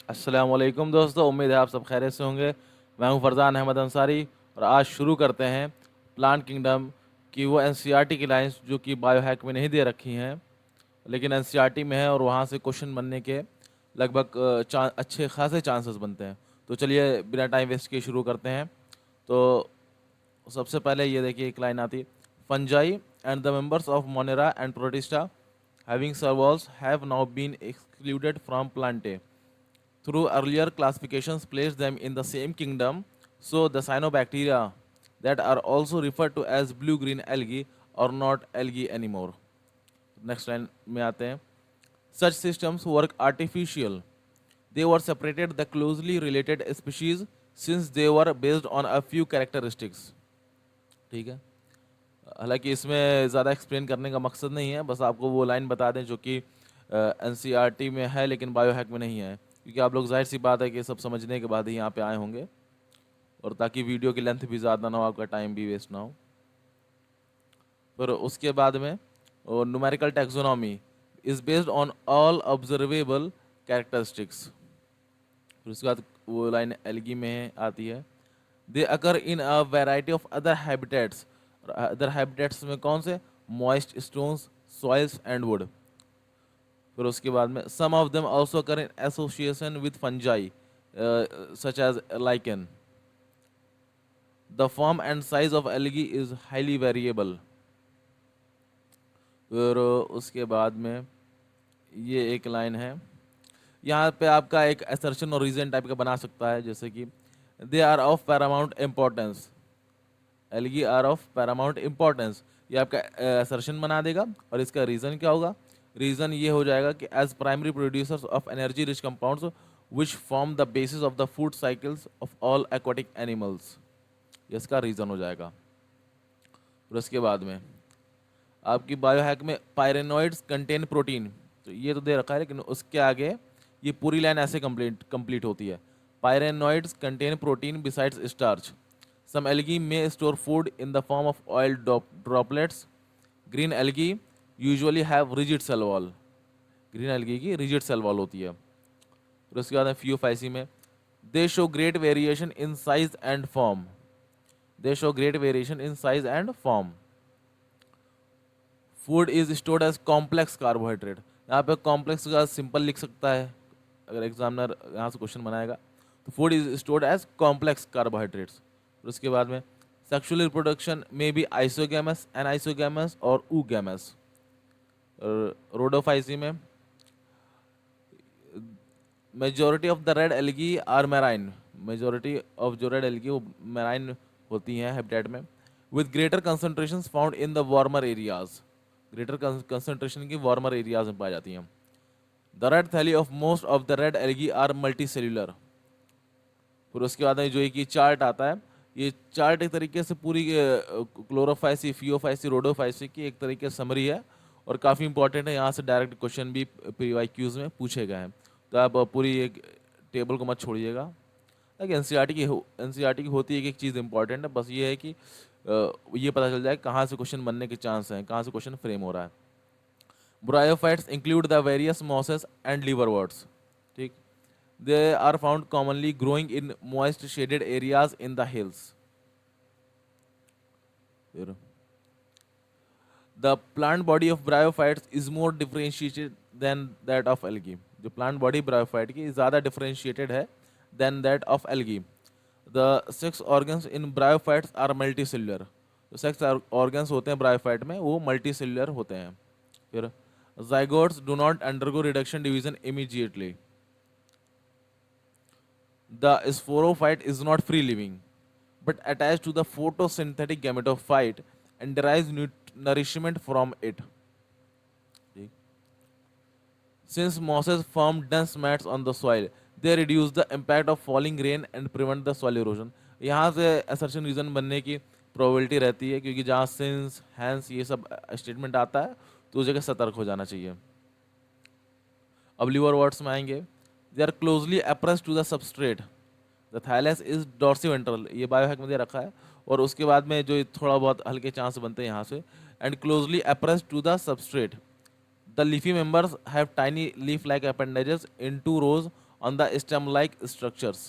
अस्सलाम वालेकुम दोस्तों, उम्मीद है आप सब खैरियत से होंगे। मैं हूं फरजान अहमद अंसारी और आज शुरू करते हैं प्लांट किंगडम की वो एनसीईआरटी की लाइंस जो कि बायोहैक में नहीं दे रखी हैं, लेकिन एनसीईआरटी में है और वहां से क्वेश्चन बनने के लगभग अच्छे खासे चांसेस बनते हैं। तो चलिए बिना टाइम वेस्ट किए शुरू करते हैं। तो सबसे पहले ये देखिए एक लाइन आती है, fungi and the members of Monera and protista having servals have now been excluded from plantae through earlier classifications placed them in the same kingdom, so the cyanobacteria that are also referred to as blue-green algae are not algae anymore. Next line में आते हैं, such systems work artificial. They were separated the closely related species since they were based on a few characteristics. ठीक है, हालांकि इसमें ज़्यादा explain करने का मकसद नहीं है, बस आपको वो लाइन बता दें जो कि एनसीईआरटी में है लेकिन बायोहैक में नहीं है, क्योंकि आप लोग जाहिर सी बात है कि सब समझने के बाद ही यहाँ पे आए होंगे, और ताकि वीडियो की लेंथ भी ज़्यादा ना हो, आपका टाइम भी वेस्ट ना हो। फिर उसके बाद में numerical taxonomy is based on all observable characteristics. फिर उसके बाद वो लाइन एल्गी में आती है, they occur in a variety of other habitats. Other habitats में कौन से? Moist stones, soils and wood. फिर उसके बाद में some of them also occur in association with fungi such as lichen. The form and size of algae is highly variable. फिर उसके बाद में ये एक लाइन है, यहाँ पे आपका एक असर्शन और रीजन टाइप का बना सकता है, जैसे कि they are of paramount importance. Algae are of paramount importance, ये आपका असर्शन बना देगा। और इसका रीज़न क्या होगा? रीज़न ये हो जाएगा कि as primary producers of energy rich compounds which form the basis of the food cycles of all aquatic animals, ये इसका रीज़न हो जाएगा। फिर उसके बाद में आपकी बायोहैक में पायरेनोइड्स कंटेन प्रोटीन, तो ये तो दे रखा है, लेकिन उसके आगे ये पूरी लाइन ऐसे कंप्लीट होती है, pyrenoids contain protein besides starch. Some algae में store food in the form of oil droplets. Green algae usually have rigid cell wall, green algae की रिजिड सेल वॉल होती है। फिर उसके बाद फियोफाइसी में they show great variation in size and form, they show great variation in size and form. Food is stored as complex carbohydrate, यहाँ पे complex का सिंपल लिख सकता है अगर एग्जामिनर यहाँ से क्वेश्चन बनाएगा, तो food is stored as complex carbohydrates. फिर उसके बाद में सेक्सुअल रिप्रोडक्शन में भी आइसोगैमस, एनाइसोगैमस और ऊगैमस। रोडोफाइसी में majority of the red algae are marine, majority of जो रेड एल्गी वो मैराइन होती हैं हैबिटेट में, with greater concentration found in the warmer areas, greater concentration की वार्मर एरियाज में पाई जाती हैं। The red thalli of most of the red algae are multi cellular. फिर उसके बाद में जो एक ये चार्ट आता है, ये चार्ट एक तरीके से पूरी क्लोरोफाइसी, फियोफाइसी, रोडोफाइसी की एक तरीके से समरी है और काफ़ी इंपॉर्टेंट है। यहाँ से डायरेक्ट क्वेश्चन भी पीवाईक्यूज में पूछे गए हैं, तो आप पूरी एक टेबल को मत छोड़िएगा। लाइक एनसीईआरटी की होती है कि एक चीज़ इंपॉर्टेंट है, बस ये है कि ये पता चल जाए कहाँ से क्वेश्चन बनने के चांस हैं, कहाँ से क्वेश्चन फ्रेम हो रहा है। Bryophytes include the various mosses and liverworts, ठीक। They are found commonly growing in moist shaded areas in the hills. फिर the plant body of bryophytes is more differentiated than that of algae, जो plant body bryophyte की ज़्यादा differentiated है than that of algae. The sex organs in bryophytes are multicellular, जो sex organs होते हैं bryophyte में वो multi cellular होते हैं। फिर zygotes do not undergo reduction division immediately. The sporophyte is not free living, but attached to the photosynthetic gametophyte and derives nourishment from it. Since mosses form dense mats on the soil, they reduce the impact of falling rain and prevent the soil erosion. यहाँ से assertion reason बनने की probability रहती है, क्योंकि जहाँ since, hence ये सब स्टेटमेंट आता है तो उस जगह सतर्क हो जाना चाहिए। अब लीवर वर्ड्स में आएंगे, they are closely appressed to the substrate, the thallus is dorsiventral, ये बायोहैक में दे रखा है। और उसके बाद में जो थोड़ा बहुत हल्के चांस बनते हैं यहाँ से, and closely appressed to the substrate. The leafy members have tiny leaf like appendages in two rows on the stem-like structures.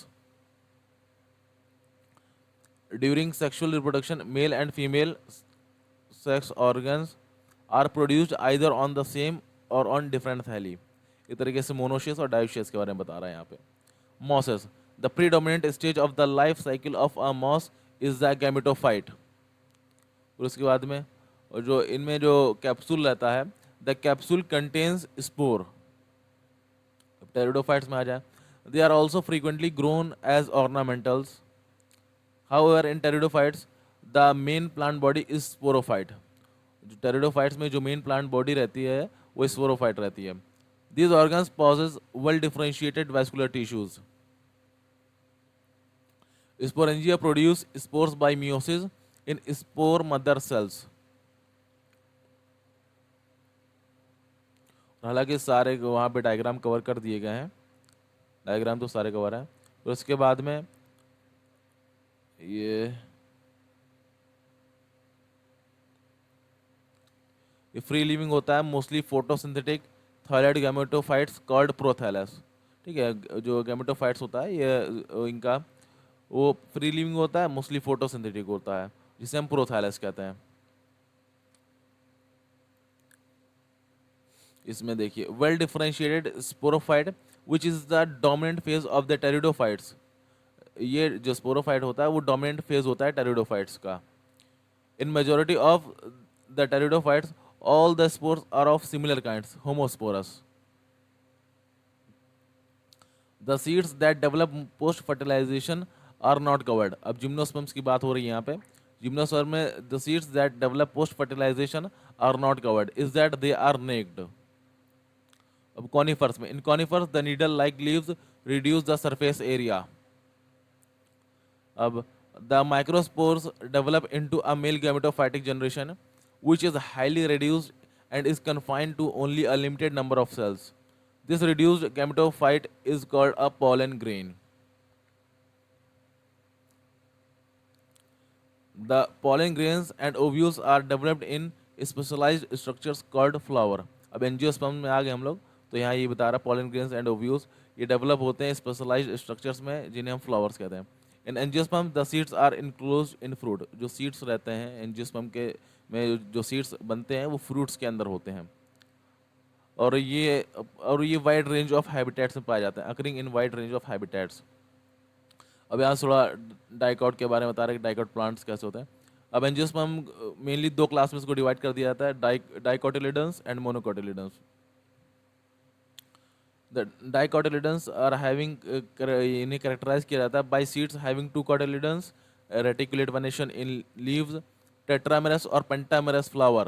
During sexual reproduction, male and female sex organs are produced either on the same or on different thalli. इस तरीके से monoecious और dioecious के बारे में बता रहा है यहाँ पे. Mosses. The predominant stage of the life cycle of a moss is the gametophyte. और उसके बाद में और जो इनमें जो कैप्सूल रहता है, the capsule contains spore. Pteridophytes में आ जाए, they are also frequently grown as ornamentals. However in pteridophytes the main plant body is sporophyte. जो टेरिडोफाइट्स में जो मेन प्लांट बॉडी रहती है वो स्पोरोफाइट रहती है. These organs possess well differentiated vascular tissues. Sporangia produce spores by meiosis in spore mother cells. हालांकि सारे वहाँ पे डायग्राम कवर कर दिए गए हैं, डायग्राम तो सारे कवर हैं. तो उसके बाद में ये फ्री लिविंग होता है, mostly photosynthetic thyroid gametophytes called prothallus. ठीक है, जो गैमेटोफाइट्स होता है ये इनका वो फ्री लिविंग होता है, मोस्टली फोटोसिंथेटिक होता है, जिसे हम प्रोथैलस कहते हैं. इसमें देखिए well differentiated sporophyte which is the dominant phase of the pteridophytes. ये जो स्पोरोफाइट होता है वो डोमिनेंट फेज होता है टेरिडोफाइट्स का. In majority of the pteridophytes all the spores are of similar kinds, homosporous. The seeds that develop post fertilisation are not covered. अब gymnosperms की बात हो रही है यहाँ पे. जिम्नोस्पर्म में the seeds that develop post fertilisation are not covered is that they are naked. अब कॉनिफर्स में, in conifers the needle like leaves reduce the surface area. अब the microspores develop into a mail gametophytic generation which is highly reduced and is confined to only a limited number of cells. This reduced gametophyte is called a pollen grain. The pollen grains and ovules are developed in specialized structures called flower. अब angiosperm में आ गए हम लोग, तो यहाँ ये बता रहा pollen grains and ovules ये डेवलप होते हैं स्पेशलाइज्ड स्ट्रक्चर्स में जिन्हें हम फ्लावर्स कहते हैं. In angiosperm the seeds are enclosed in fruit. जो सीड्स रहते हैं एंजियोस्पर्म के में जो सीड्स बनते हैं वो फ्रूट्स के अंदर होते हैं. और ये वाइड रेंज ऑफ हैबिटेट्स में पाए जाते हैं, occurring in wide range of habitats. अब यहाँ थोड़ा डाइकॉट के बारे में बता रहे हैं कि डाइकॉट प्लांट्स कैसे होते हैं. अब एंजियोस्पर्म मेनली दो क्लास में इसको डिवाइड कर दिया जाता है, dicotyledons and monocotyledons. The dicotyledons are having इन्हें कैरेक्टराइज किया जाता है by seeds having two cotyledons, reticulate venation in leaves, tetramerous or pentamerous flower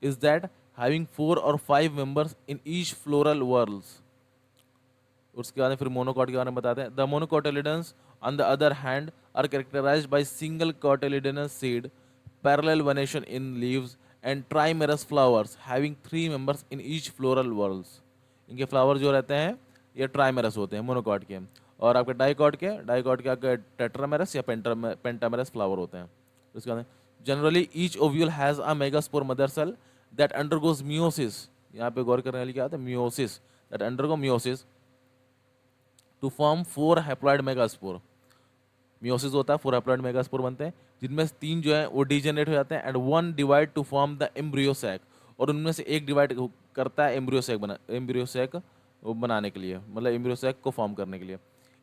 is that having 4 or 5 members in each floral whorls. उसके बाद फिर मोनोकॉट के बारे में बताते हैं. The मोनोकोटिलिडन्स on the other hand are characterized by single cotyledonous seed, parallel venation in leaves and trimerous flowers having 3 members in each floral whorls. इनके flower जो रहते हैं ये ट्राइमेरस होते हैं मोनोकॉट के, और आपके डाइकॉट के आपके टेट्रामेरस या पेंटामेरस फ्लावर होते हैं. उसके बाद generally each ovule has a megaspore mother cell that undergoes meiosis. यहाँ पे गौर करने वाली क्या है, meiosis, that undergo meiosis to form 4 haploid megaspore. meiosis होता है, 4 haploid megaspore बनते हैं जिनमें से 3 जो है वो degenerate हो जाते हैं and 1 divide to form the embryo sac. और उनमें से एक डिवाइड करता है embryo sac बनाने के लिए, मतलब embryo sac को फॉर्म करने के लिए.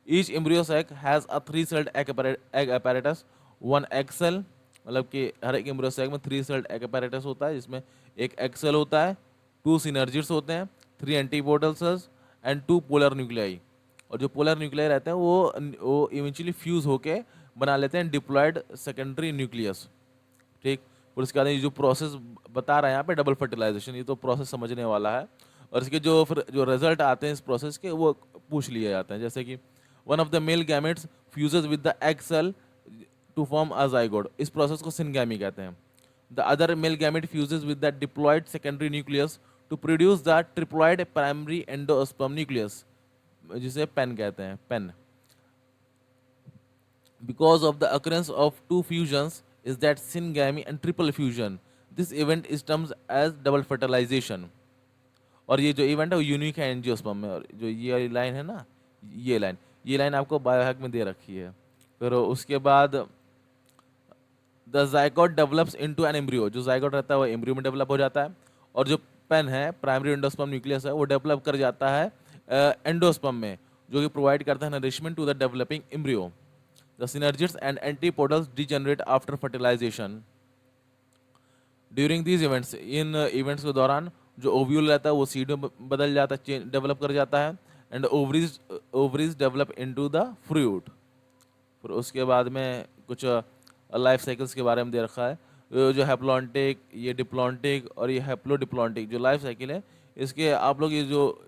Each embryo sac has a 3-celled egg apparatus, 1 egg cell, मतलब कि हर एक एम्ब्रियो सैक में 3-celled egg apparatus होता है जिसमें एक egg cell होता है, 2 synergids होते हैं, 3 antibodal cells and 2 polar nuclei. और जो पोलर न्यूक्लियाई रहते हैं वो इवेंचुअली फ्यूज होके बना लेते हैं डिप्लॉयड सेकेंडरी न्यूक्लियस. ठीक, और इसके बाद ये जो प्रोसेस बता रहा है यहाँ पे डबल फर्टिलाइजेशन, ये तो प्रोसेस समझने वाला है. और इसके जो रिजल्ट आते हैं इस प्रोसेस के वो पूछ लिए जाते हैं, जैसे कि one of the male gametes fuses with the egg cell to form a zygote. इस प्रोसेस को सिनगैमी कहते हैं. The other male gamete fuses with the diploid secondary nucleus to produce the triploid primary endosperm nucleus, जिसे PEN कहते हैं, PEN. Because of the occurrence of 2 fusions is that syngamy and triple fusion. This event is terms as double fertilisation. और ये जो event है वो unique है angiosperm में. और जो ये वाली लाइन है ना, ये लाइन आपको बायोहैक में दे रखी है। फिर उसके बाद the zygote develops into an embryo, जो जाइगोट रहता है वो एम्ब्रियो में डेवलप हो जाता है, और जो पेन है प्राइमरी एंडोस्पर्म न्यूक्लियस है वो डेवलप कर जाता है एंडोस्पर्म में, जो कि प्रोवाइड करता है nourishment to the developing embryo. The synergids and antipodals degenerate after fertilisation during these events, इन इवेंट्स के दौरान जो ओव्यूल रहता है वो सीड में बदल जाता है, डेवलप कर जाता है, and ovaries ovaries develop into the fruit. फिर उसके बाद में कुछ लाइफ साइकिल्स के बारे में दे रखा है, जो हैप्लॉन्टिक, ये डिप्लॉन्टिक और ये हैप्लोडिप्लॉन्टिक जो लाइफ साइकिल है, इसके आप लोग ये जो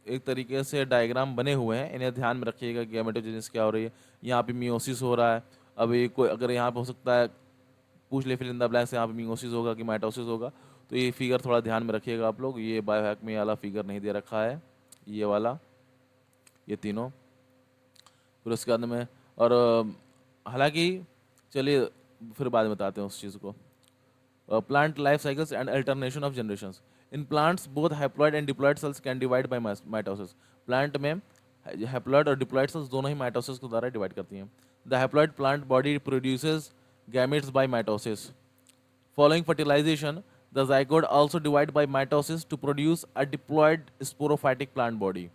एक तरीके से डायग्राम बने हुए हैं इन्हें ध्यान में रखिएगा। गैमेटोजेनेसिस क्या हो रही है, यहाँ पे मियोसिस हो रहा है, अभी कोई अगर यहाँ पे हो सकता है पूछ ले फिल इन द ब्लैंक्स, यहाँ पे मियोसिस होगा कि माइटोसिस होगा, तो ये फिगर थोड़ा ध्यान में रखिएगा आप लोग। ये बायोहैक में ये वाला फिगर नहीं दे रखा है, ये वाला, ये तीनों। फिर उसके बाद में और हालांकि चलिए फिर बाद में बताते हैं उस चीज़ को। Plant life cycles and alternation of generations, in plants both haploid and diploid cells can divide by mitosis. Plant में हैप्लॉइड और डिप्लॉइड सेल्स दोनों ही माइटोसिस के द्वारा डिवाइड करती हैं। The haploid plant body produces gametes by mitosis. Following fertilization, the zygote also divide by mitosis to produce a diploid sporophytic plant body.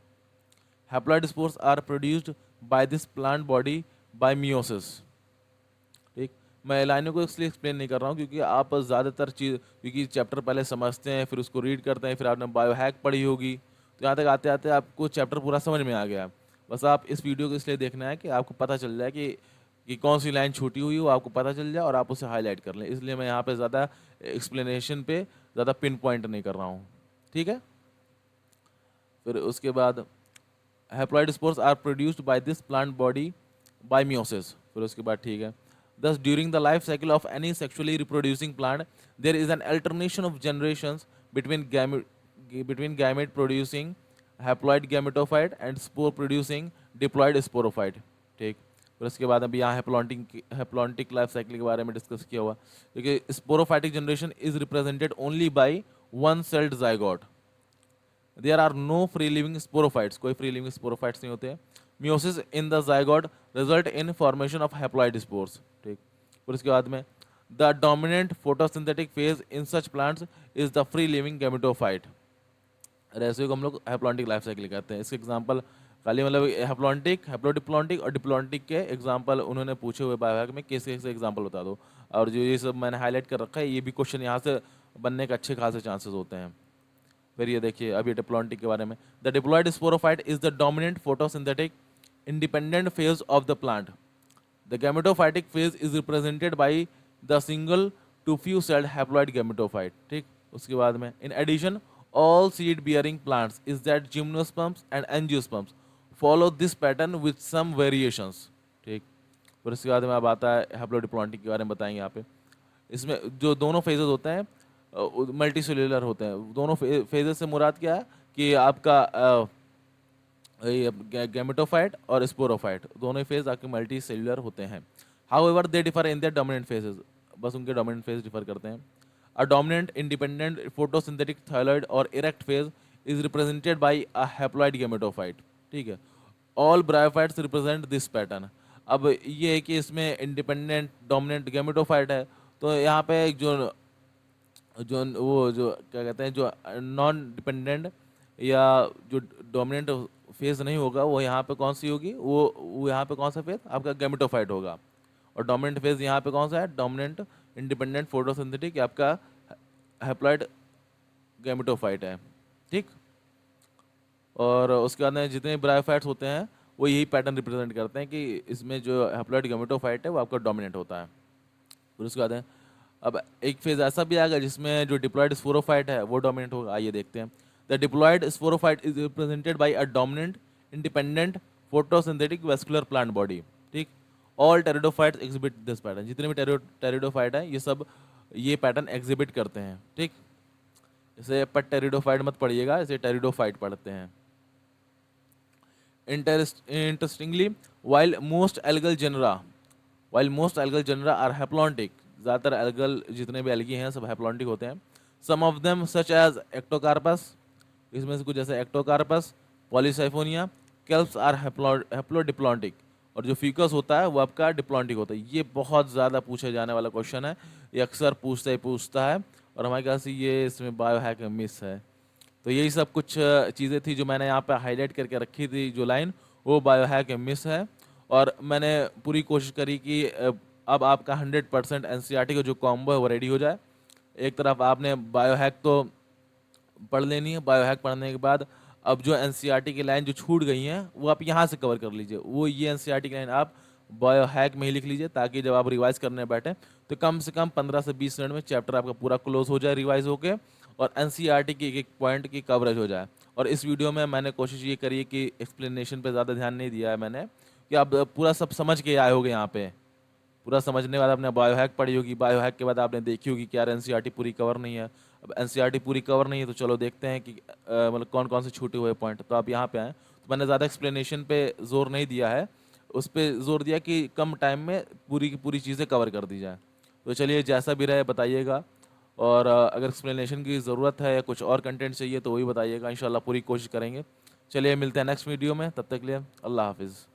Haploid spores are produced by this plant body by meiosis. ठीक, मैं लाइनों को इसलिए explain नहीं कर रहा हूँ क्योंकि आप ज़्यादातर चीज़, क्योंकि चैप्टर पहले समझते हैं फिर उसको रीड करते हैं, फिर आपने बायोहैक पढ़ी होगी, तो यहाँ तक आते आते आपको चैप्टर पूरा समझ में आ गया। बस आप इस वीडियो को इसलिए देखना है कि आपको पता चल जाए कि कौन सी लाइन छूटी हुई हो, आपको पता चल जाए और आप उसे हाईलाइट कर लें। इसलिए मैं यहाँ पे ज़्यादा एक्सप्लेनेशन पे ज़्यादा पिन पॉइंट नहीं कर रहा हूँ, ठीक है। फिर उसके बाद haploid spores are produced by this plant body by meiosis. फिर उसके बाद ठीक है, thus during the life cycle of any sexually reproducing plant there is an alternation of generations between gamete producing haploid gametophyte and spore producing diploid sporophyte। ठीक, फिर उसके बाद अभी यहाँ हैप्लॉन्टिक लाइफ साइकिल के बारे में डिस्कस किया हुआ, क्योंकि sporophytic generation is represented only by one celled zygote. There are no free living sporophytes, कोई फ्री लिविंग स्पोरोफाइट्स नहीं होते। Meiosis in the zygote result in formation of haploid spores. ठीक, फिर उसके बाद में the dominant photosynthetic phase in such plants is the free living gametophyte. ऐसे को हम लोग हैप्लॉन्टिक लाइफ साइकिल कहते हैं। इसके एग्जांपल खाली मतलब हैप्लॉन्टिक, हैप्लोडिप्लॉन्टिक और डिप्लॉन्टिक के एग्जांपल उन्होंने पूछे हुए बायोहैक में, कैसे कैसे एग्जांपल बता दो। और जो ये सब मैंने हाईलाइट कर रखा है, ये भी क्वेश्चन यहाँ से बनने के अच्छे खासे चांसेस होते हैं। फिर ये देखिए अभी डिप्लॉन्टिक के बारे में, the diploid sporophyte is the dominant photosynthetic independent phase of the plant. The gametophytic phase is represented by the single to few celled haploid gametophyte। ठीक, उसके बाद में in addition all seed bearing plants is that gymnosperms and angiosperms follow this pattern with some variations। ठीक, फिर उसके बाद में अब आता है हैप्लोडिप्लॉन्टिक के बारे में बताएंगे यहाँ पे। इसमें जो दोनों फेजेस होते हैं मल्टी सेल्यूलर होते हैं। दोनों फेजेस से मुराद क्या है कि आपका गैमेटोफाइट और स्पोरोफाइट दोनों ही फेज आपके मल्टी सेल्यूलर होते हैं। However they differ in their dominant phases, बस उनके डोमिनेंट फेज डिफर करते हैं। अ डोमिनेंट इंडिपेंडेंट फोटोसिंथेटिक थायलॉइड और erect phase is represented by a haploid gametophyte. ठीक है, all bryophytes represent this pattern. अब ये है कि इसमें इंडिपेंडेंट डोमिनेंट गैमेटोफाइट है, तो यहाँ पे जो जो वो जो क्या कहते हैं, जो नॉन डिपेंडेंट या जो डोमिनेंट फेज नहीं होगा, वो यहाँ पे कौन सी होगी, वो यहाँ पे कौन सा फेज आपका गैमेटोफाइट होगा। और डोमिनेंट फेज यहाँ पे कौन सा है, डोमिनेंट इंडिपेंडेंट फोटोसिंथेटिक आपका हैप्लॉइड गैमेटोफाइट है। ठीक, और उसके बाद में जितने ब्रायोफाइट्स होते हैं वो यही पैटर्न रिप्रेजेंट करते हैं कि इसमें जो हैप्लॉइड गैमेटोफाइट है वो आपका डोमिनेंट होता है। फिर उसके बाद अब एक फेज ऐसा भी आएगा जिसमें जो डिप्लॉइड स्पोरोफाइट है वो डोमिनेंट होगा। आइए देखते हैं। The diploid sporophyte is represented by a dominant independent photosynthetic vascular plant body. ठीक, all pteridophytes exhibit this pattern, जितने भी टेरिडोफाइट हैं ये सब ये पैटर्न एग्जिबिट करते हैं। ठीक, इसे पर टेरिडोफाइट मत पढ़िएगा, इसे टेरिडोफाइट पढ़ते हैं। Interestingly, while most algal genera are haplontic, ज़्यादातर एल्गल जितने भी एल्गी हैं सब हैप्लॉन्टिक होते हैं। Some of them such as Ectocarpus, इसमें से कुछ जैसे Ectocarpus, Polysiphonia kelps are haplodiplontic, और जो फीकस होता है वो आपका डिप्लॉन्टिक होता है। ये बहुत ज़्यादा पूछे जाने वाला क्वेश्चन है, ये अक्सर पूछता है, और हमारे ख्याल से ये इसमें बायो हैक में मिस है। तो यही सब कुछ चीज़ें थी जो मैंने यहाँ पे हाईलाइट करके रखी थी, जो लाइन वो बायो हैक में मिस है। और मैंने पूरी कोशिश करी कि अब आपका 100% एनसीईआरटी का जो कॉम्बो है वो रेडी हो जाए। एक तरफ आपने बायो हैक तो पढ़ लेनी है, बायो हैक पढ़ने के बाद अब जो एनसीईआरटी की लाइन जो छूट गई हैं वो आप यहाँ से कवर कर लीजिए। वो ये एनसीईआरटी की लाइन आप बायो हैक में ही लिख लीजिए, ताकि जब आप रिवाइज करने बैठे तो कम से कम 15 से 20 मिनट में चैप्टर आपका पूरा क्लोज हो जाए रिवाइज होके, और एनसीईआरटी की एक एक पॉइंट की कवरेज हो जाए। और इस वीडियो में मैंने कोशिश ये करी है कि एक्सप्लेनेशन पे ज़्यादा ध्यान नहीं दिया है मैंने, कि आप पूरा सब समझ के आए होगे यहाँ पे। पूरा समझने के बाद आपने बायो हैक पढ़ी होगी, बायो हैक के बाद आपने देखी होगी कि यार एनसीईआरटी पूरी कवर नहीं है। अब एनसीईआरटी पूरी कवर नहीं है तो चलो देखते हैं कि मतलब कौन कौन से छूटे हुए पॉइंट। तो आप यहाँ पे आए, तो मैंने ज़्यादा एक्सप्लेनेशन पे जोर नहीं दिया है, उस पर जोर दिया कि कम टाइम में पूरी की पूरी चीज़ें कवर कर दी जाए। तो चलिए, जैसा भी रहे बताइएगा, और अगर एक्सप्लेनेशन की ज़रूरत है या कुछ और कंटेंट चाहिए तो वही बताइएगा, इंशाल्लाह पूरी कोशिश करेंगे। चलिए मिलते हैं नेक्स्ट वीडियो में, तब तक के लिए अल्लाह हाफिज़।